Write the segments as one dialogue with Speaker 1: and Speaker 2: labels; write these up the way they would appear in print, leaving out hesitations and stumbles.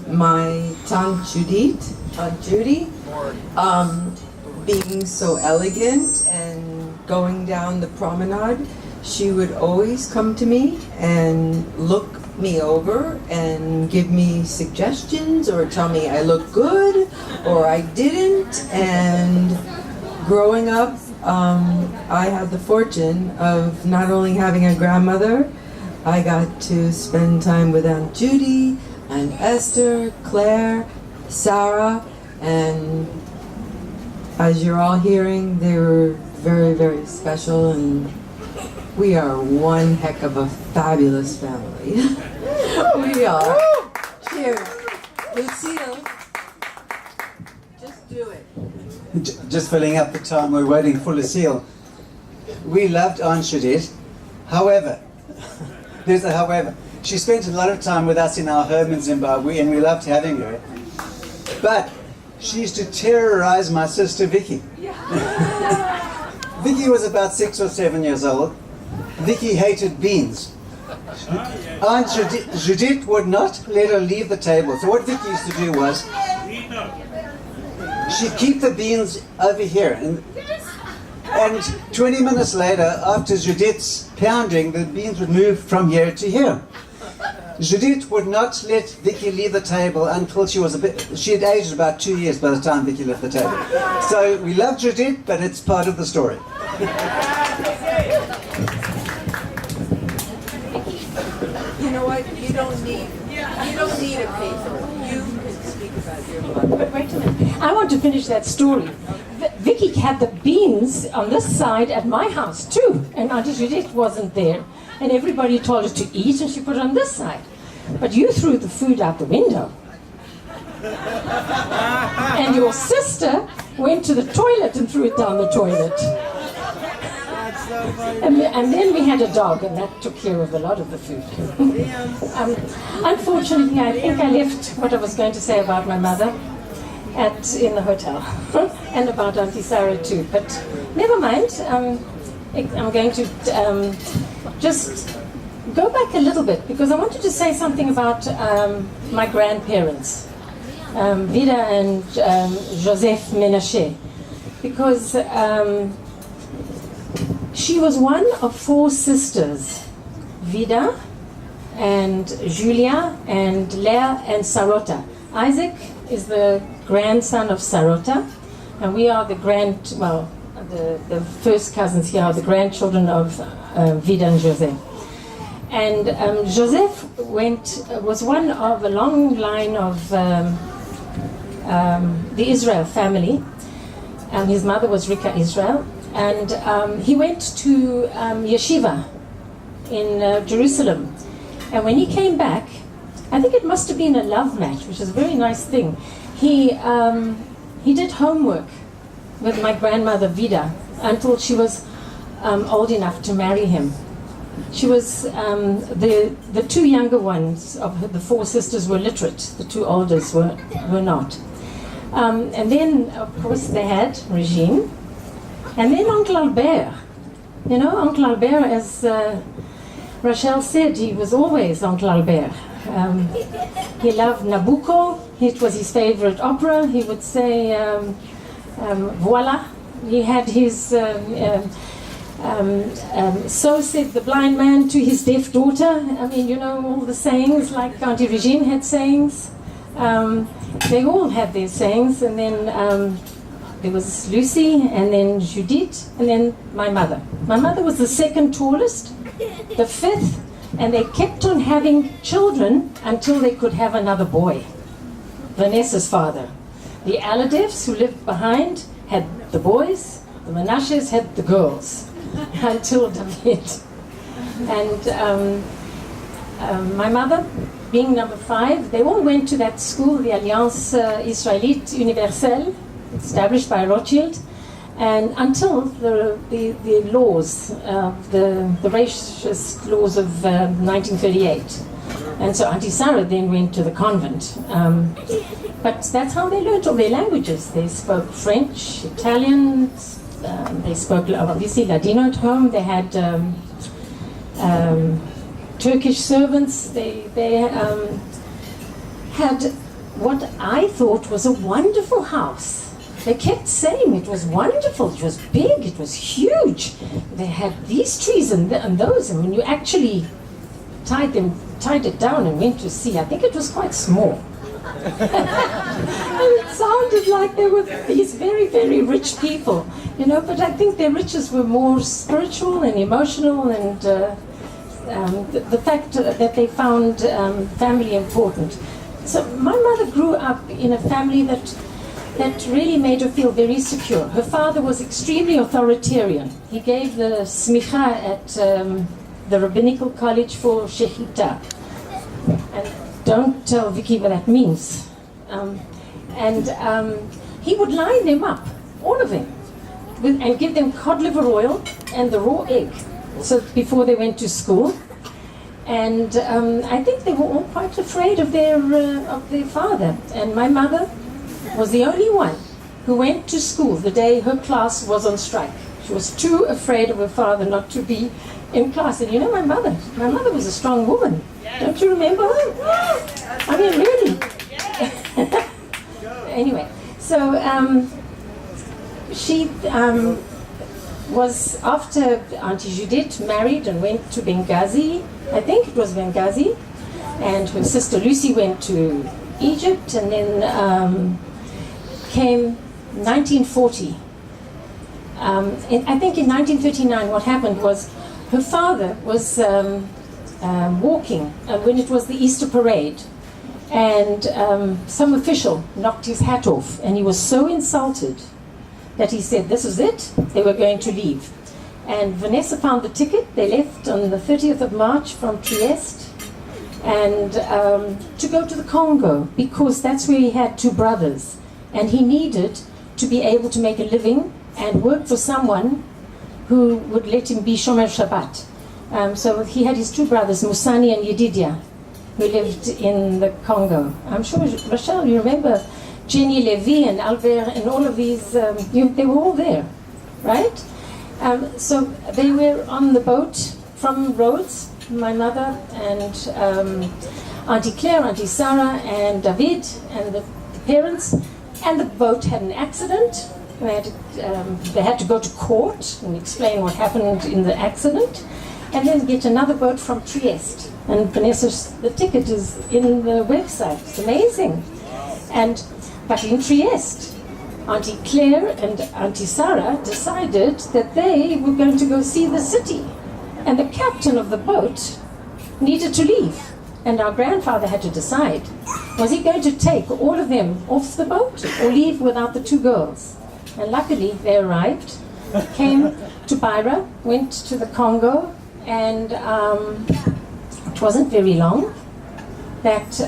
Speaker 1: My Tante Judith, Judy, being so elegant and going down the promenade, she would always come to me and look me over and give me suggestions or tell me I look good or I didn't. And growing up, I had the fortune of not only having a grandmother, I got to spend time with Aunt Judy, Aunt Esther, Claire, Sarah, and as you're all hearing, they were very, very special, and we are one heck of a fabulous family. We are. Cheers. Lucille, just do it.
Speaker 2: Just filling up the time, we're waiting for Lucille. We loved Aunt Judith. However, there's a however. She spent a lot of time with us in our home in Zimbabwe, and we loved having her. But she used to terrorize my sister Vicky. Vicky was about 6 or 7 years old. Vicky hated beans. Aunt Judith would not let her leave the table. So what Vicky used to do was, she'd keep the beans over here. And 20 minutes later, after Judith's pounding, the beans would move from here to here. Judith would not let Vicky leave the table until she had aged about 2 years by the time Vicky left the table. So we love Judith, but it's part of the story.
Speaker 1: You know what? You don't need a paper. You can speak about your mother.
Speaker 3: But wait a minute. I want to finish that story. Vicky had the beans on this side at my house too, and Auntie Judith wasn't there. And everybody told her to eat, and she put it on this side. But you threw the food out the window. And your sister went to the toilet and threw it down the toilet. And then we had a dog, and that took care of a lot of the food. Unfortunately, I think I left what I was going to say about my mother in the hotel, and about Auntie Sarah too. But never mind. I'm going to just go back a little bit, because I wanted to say something about my grandparents, Vida and Joseph Menashe, because she was one of 4 sisters, Vida and Julia and Leah and Sarota. Isaac is the grandson of Sarota, and we are the first cousins here are the grandchildren of Vida and Joseph. And Joseph was one of a long line of the Israel family. His mother was Rika Israel. And he went to yeshiva in Jerusalem. And when he came back, I think it must have been a love match, which is a very nice thing. He did homework with my grandmother Vida until she was old enough to marry him. She was the 2 younger ones of the 4 sisters were literate. The 2 oldest were not. And then, of course, they had Regine. And then Uncle Albert. You know, Uncle Albert, as Rachel said, he was always Uncle Albert. He loved Nabucco. It was his favorite opera. He would say, voila. He had his, so said the blind man to his deaf daughter. I mean, you know, all the sayings, like Auntie Regine had sayings. They all had their sayings. And then there was Lucy, and then Judith, and then my mother. My mother was the 2nd tallest, the 5th, and they kept on having children until they could have another boy. Vanessa's father. The Aladevs, who lived behind, had the boys. The Menashes had the girls until David. And my mother, being number 5, they all went to that school, the Alliance Israélite Universelle, established by Rothschild, and until the laws, the racist laws of 1938. And so Auntie Sarah then went to the convent. But that's how they learned all their languages. They spoke French, Italian, they spoke obviously Ladino at home. They had Turkish servants. They had what I thought was a wonderful house. They kept saying it was wonderful, it was big, it was huge. They had these trees and those, and when you actually tied it down and went to see, I think it was quite small. And it sounded like they were these very, very rich people, you know, but I think their riches were more spiritual and emotional, and the fact that they found family important. So my mother grew up in a family that really made her feel very secure. Her father was extremely authoritarian. He gave the smicha at the Rabbinical College for Shechita. And don't tell Vicky what that means. He would line them up, all of them, and give them cod liver oil and the raw egg, so before they went to school. And I think they were all quite afraid of their father. And my mother was the only one who went to school the day her class was on strike. She was too afraid of her father not to be in class. And you know, my mother was a strong woman. Don't you remember her? I mean, really. Anyway, so she was, after Auntie Judith married and went to Benghazi, I think it was Benghazi, and her sister Lucy went to Egypt, and then came 1940. I think in 1939 what happened was her father was walking when it was the Easter parade, and some official knocked his hat off, and he was so insulted that he said this is it, they were going to leave. And Vanessa found the ticket. They left on the 30th of March from Trieste, and to go to the Congo, because that's where he had two brothers, and he needed to be able to make a living and work for someone who would let him be Shomer Shabbat. So he had his two brothers, Musani and Yedidia, who lived in the Congo. I'm sure, Rachel, you remember Jenny Levy and Albert and all of these, they were all there, right? So they were on the boat from Rhodes, my mother and Auntie Claire, Auntie Sarah and David and the parents, and the boat had an accident. They had to go to court and explain what happened in the accident, and then get another boat from Trieste. And Vanessa, the ticket is in the website. It's amazing. But in Trieste, Auntie Claire and Auntie Sarah decided that they were going to go see the city, and the captain of the boat needed to leave. And our grandfather had to decide, was he going to take all of them off the boat or leave without the two girls? And luckily they arrived, came to Beira, went to the Congo, and it wasn't very long that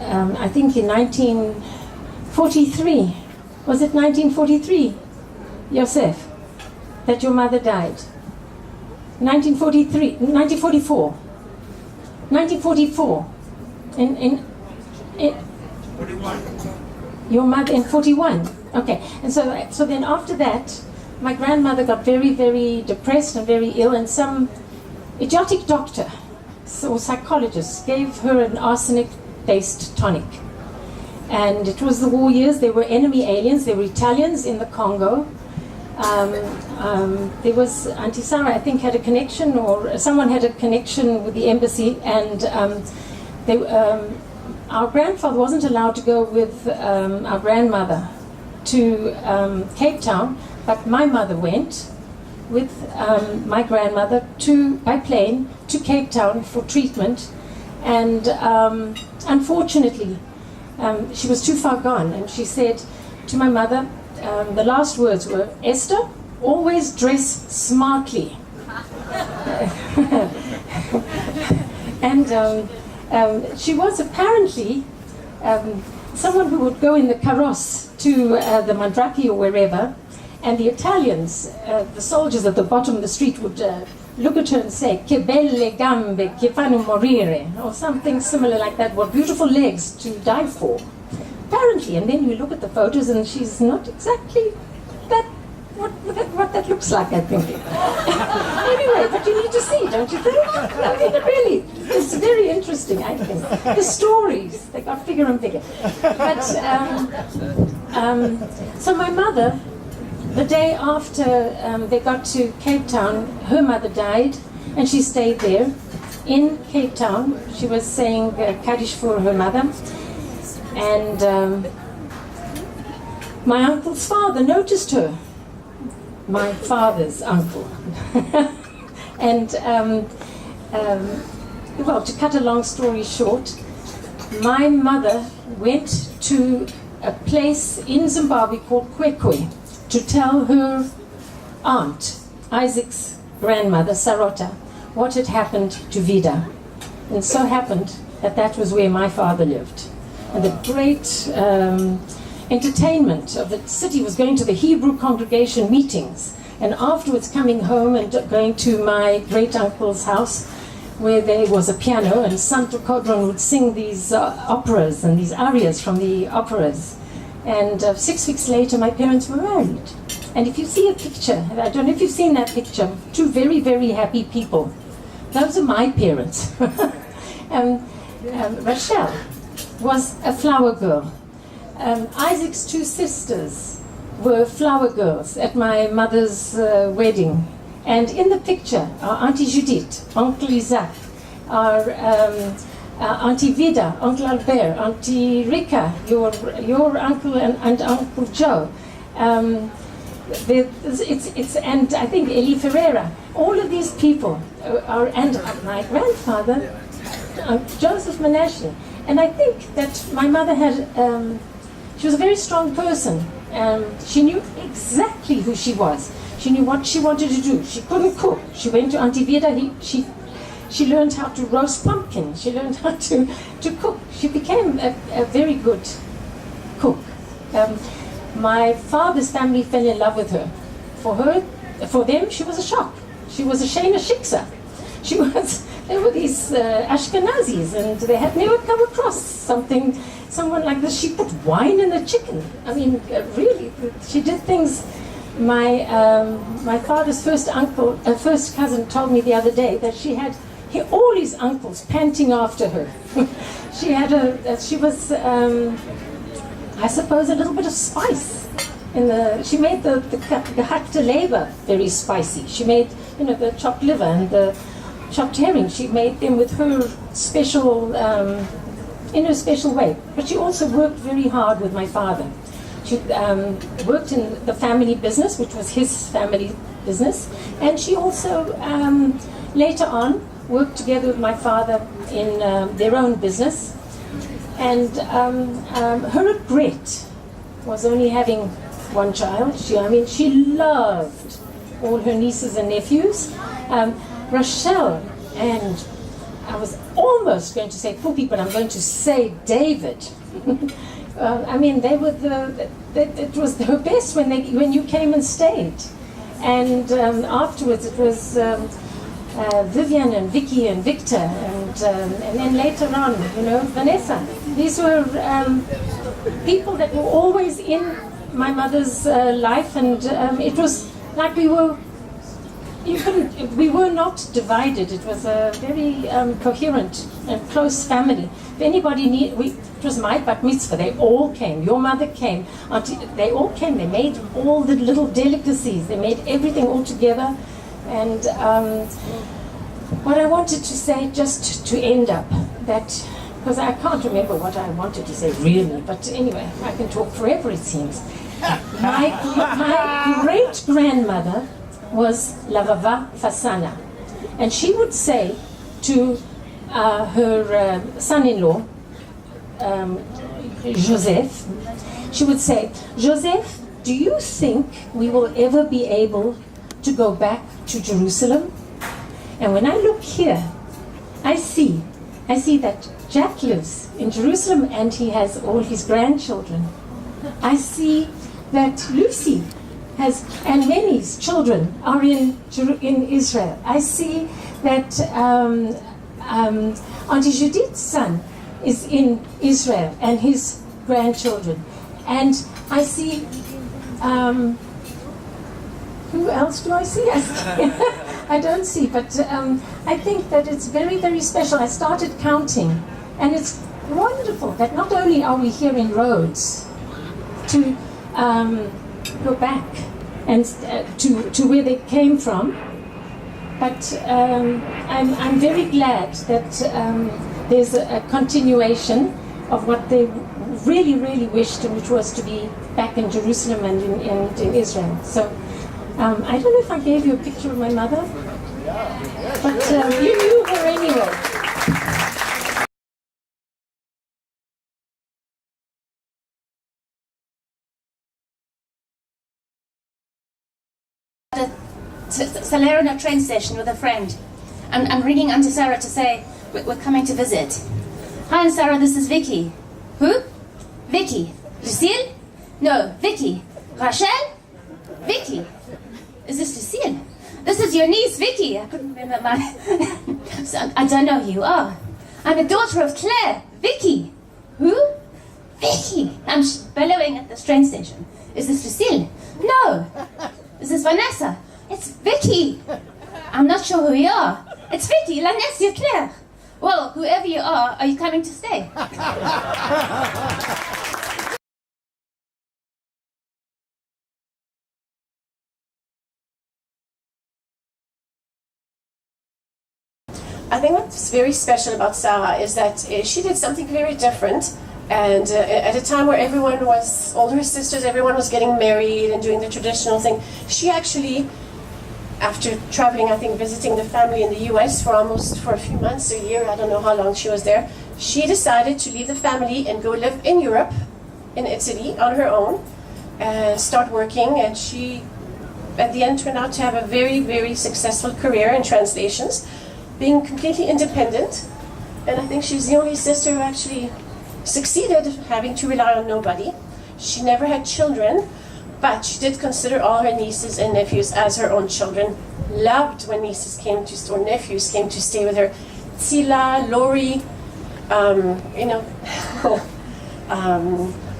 Speaker 3: I think in 1943, was it 1943, Yosef, that your mother died? 1944. 1944. In 41. Your mother in 41. Okay. And so then after that, my grandmother got very, very depressed and very ill, and some idiotic doctor or psychologist gave her an arsenic-based tonic. And it was the war years. There were enemy aliens. There were Italians in the Congo. There was Auntie Sarah, I think, had a connection, or someone had a connection with the embassy, and our grandfather wasn't allowed to go with our grandmother to Cape Town, but my mother went with my grandmother by plane to Cape Town for treatment, and unfortunately she was too far gone, and she said to my mother, the last words were, Esther, always dress smartly. And she was apparently someone who would go in the carrosse to the Mandraki or wherever, and the Italians, the soldiers at the bottom of the street, would look at her and say, "Che belle gambe che fanno morire," or something similar like that. What beautiful legs to die for. Apparently, and then you look at the photos and she's not exactly that what that looks like, I think. Anyway, but you need to see, don't you think? I mean, really, it's very interesting, I think. The stories, they got bigger and bigger. But, so my mother, the day after they got to Cape Town, her mother died, and she stayed there in Cape Town. She was saying Kaddish for her mother. And my uncle's father noticed her. My father's uncle. And, well, to cut a long story short, my mother went to a place in Zimbabwe called Kwekwe to tell her aunt, Isaac's grandmother, Sarota, what had happened to Vida. And so happened that that was where my father lived. And the great entertainment of the city was going to the Hebrew congregation meetings, and afterwards coming home and going to my great uncle's house where there was a piano, and Santo Kodron would sing these operas and these arias from the operas. And 6 weeks later my parents were married. And if you see a picture, I don't know if you've seen that picture, two very, very happy people. Those are my parents. Rachel was a flower girl. Isaac's two sisters were flower girls at my mother's wedding. And in the picture are Auntie Judith, Uncle Isaac, our Auntie Vida, Uncle Albert, Auntie Rika, your uncle and Uncle Joe. And I think Eli Ferreira. All of these people are, and my grandfather, Joseph Menashe. And I think that my mother had, she was a very strong person. She knew exactly who she was. She knew what she wanted to do. She couldn't cook. She went to Auntie Vida. She learned how to roast pumpkin. She learned how to cook. She became a very good cook. My father's family fell in love with her. For them, she was a shock. She was a Shana Shiksa. They were these Ashkenazis, and they had never come across someone like this. She put wine in the chicken. I mean, really, she did things. My father's first cousin told me the other day that she had all his uncles panting after her. She was, I suppose, a little bit of spice. She made the gehackte leber very spicy. She made, the chopped liver and the chopped herring. She made them with her special, in her special way. But she also worked very hard with my father. She worked in the family business, which was his family business, and she also later on worked together with my father in their own business. And her regret was only having one child. She loved all her nieces and nephews. Rachel, and I was almost going to say Pupi, but I'm going to say David. They were it was her best when you came and stayed. And afterwards it was Vivian and Vicky and Victor, and then later on, Vanessa. These were people that were always in my mother's life, and it was like we were not divided. It was a very coherent and close family. If anybody it was my bat mitzvah. They all came. Your mother came. Auntie, they all came. They made all the little delicacies. They made everything all together. And what I wanted to say, just to end up, that, because I can't remember what I wanted to say really, but anyway, I can talk forever, it seems. My great-grandmother was Lavava Fasana, and she would say to her son-in-law, Joseph, she would say, Joseph, do you think we will ever be able to go back to Jerusalem? And when I look here, I see that Jack lives in Jerusalem and he has all his grandchildren. I see that Lucy and Lenny's children are in Israel. I see that Auntie Judith's son is in Israel and his grandchildren. And I see who else do I see? I don't see, but I think that it's very, very special. I started counting, and it's wonderful that not only are we here in Rhodes to go back and to where they came from, but I'm very glad that there's a continuation of what they really, really wished, which was to be back in Jerusalem and in Israel. So I don't know if I gave you a picture of my mother, but you knew her anyway.
Speaker 4: Salerno in a train station with a friend. I'm ringing Auntie Sarah to say we're coming to visit. Hi, Sarah, this is Vicky. Who? Vicky. Lucille? No, Vicky. Rachel? Vicky. Is this Lucille? This is your niece, Vicky. I couldn't remember my... So, I don't know who you are. I'm the daughter of Claire. Vicky. Who? Vicky. I'm bellowing at the train station. Is this Lucille? No. Is this Vanessa? It's Vicky. I'm not sure who you are. It's Vicky, la nièce de Claire. Well, whoever you are you coming to stay?
Speaker 5: I think what's very special about Sarah is that she did something very different, and at a time where everyone was, all her sisters, everyone was getting married and doing the traditional thing, she actually, after traveling, I think visiting the family in the US for a few months, a year, I don't know how long she was there, she decided to leave the family and go live in Europe, in Italy, on her own, and start working, and she, at the end, turned out to have a very, very successful career in translations, being completely independent, and I think she's the only sister who actually succeeded having to rely on nobody. She never had children, but she did consider all her nieces and nephews as her own children. Loved when nieces came to, or nephews came to stay with her. Tila, Lori,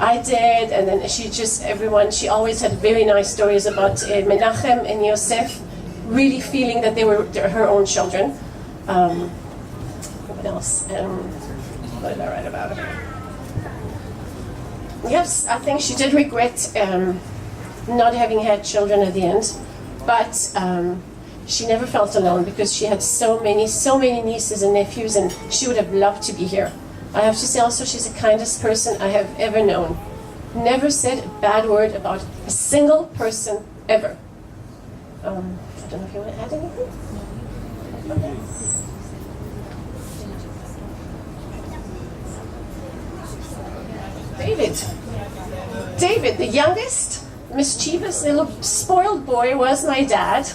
Speaker 5: I did, and then she always had very nice stories about Menachem and Yosef, really feeling that they were her own children. What else? What did I write about her? Yes, I think she did regret not having had children at the end, but she never felt alone because she had so many nieces and nephews, and she would have loved to be here. I have to say also she's the kindest person I have ever known. Never said a bad word about a single person ever. I don't know if you want to add anything? Okay. David, the youngest, mischievous little spoiled boy, was my dad.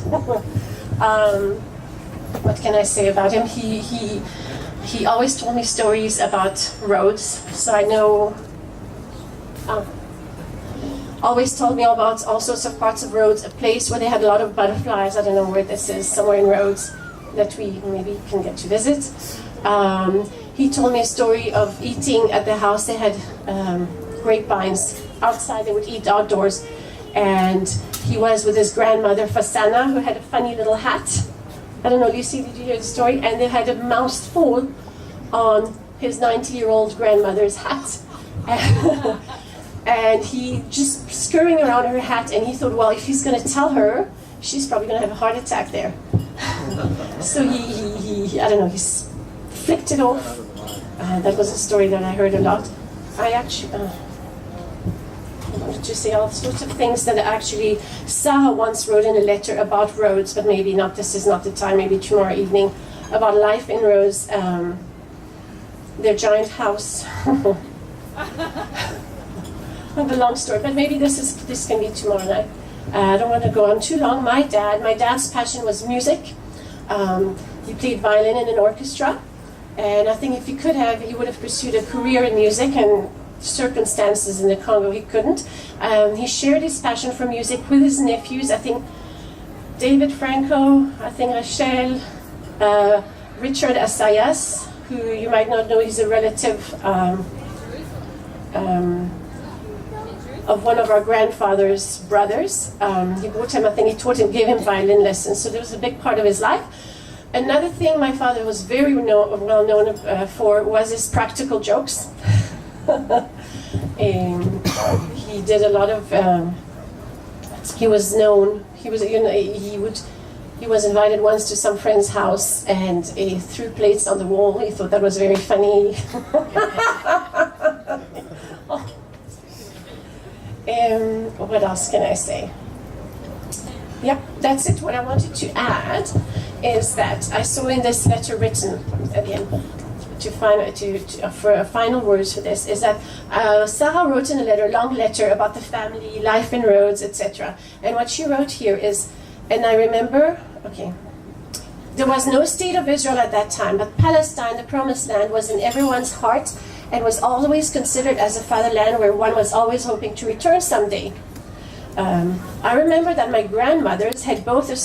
Speaker 5: What can I say about him? He always told me stories about roads, so I know. Always told me about all sorts of parts of roads, a place where they had a lot of butterflies. I don't know where this is, somewhere in Rhodes, that we maybe can get to visit. He told me a story of eating at the house. They had grapevines outside. They would eat outdoors. And he was with his grandmother, Fasana, who had a funny little hat. I don't know, Lucy, did you hear the story? And they had a mouse fall on his 90-year-old grandmother's hat. And he just scurrying around her hat, and he thought, well, if he's going to tell her, she's probably going to have a heart attack there. So he I don't know, he flicked it off. That was a story that I heard a lot. I actually wanted to say all sorts of things that actually Sarah once wrote in a letter about Rhodes, but maybe not, this is not the time, maybe tomorrow evening, about life in Rhodes, their giant house. A long story, but maybe this can be tomorrow night. I don't want to go on too long. My dad's passion was music. He played violin in an orchestra, and I think if he could have, he would have pursued a career in music, and circumstances in the Congo he couldn't. He shared his passion for music with his nephews. I think David Franco, I think Rachel, Richard Assayas, who you might not know, he's a relative of one of our grandfather's brothers. He brought him, I think he gave him violin lessons, so that was a big part of his life. Another thing my father was very well known for was his practical jokes. He did a lot of. He was known. He was, he was invited once to some friend's house, and he threw plates on the wall. He thought that was very funny. What else can I say? Yep, that's it. What I wanted to add is that I saw in this letter written at the end for final words for this is that Sarah wrote in a letter, long letter about the family, life in Rhodes, etc. And what she wrote here is, and I remember, okay, there was no state of Israel at that time, but Palestine, the promised land, was in everyone's heart and was always considered as a fatherland where one was always hoping to return someday. I remember that my grandmothers had both a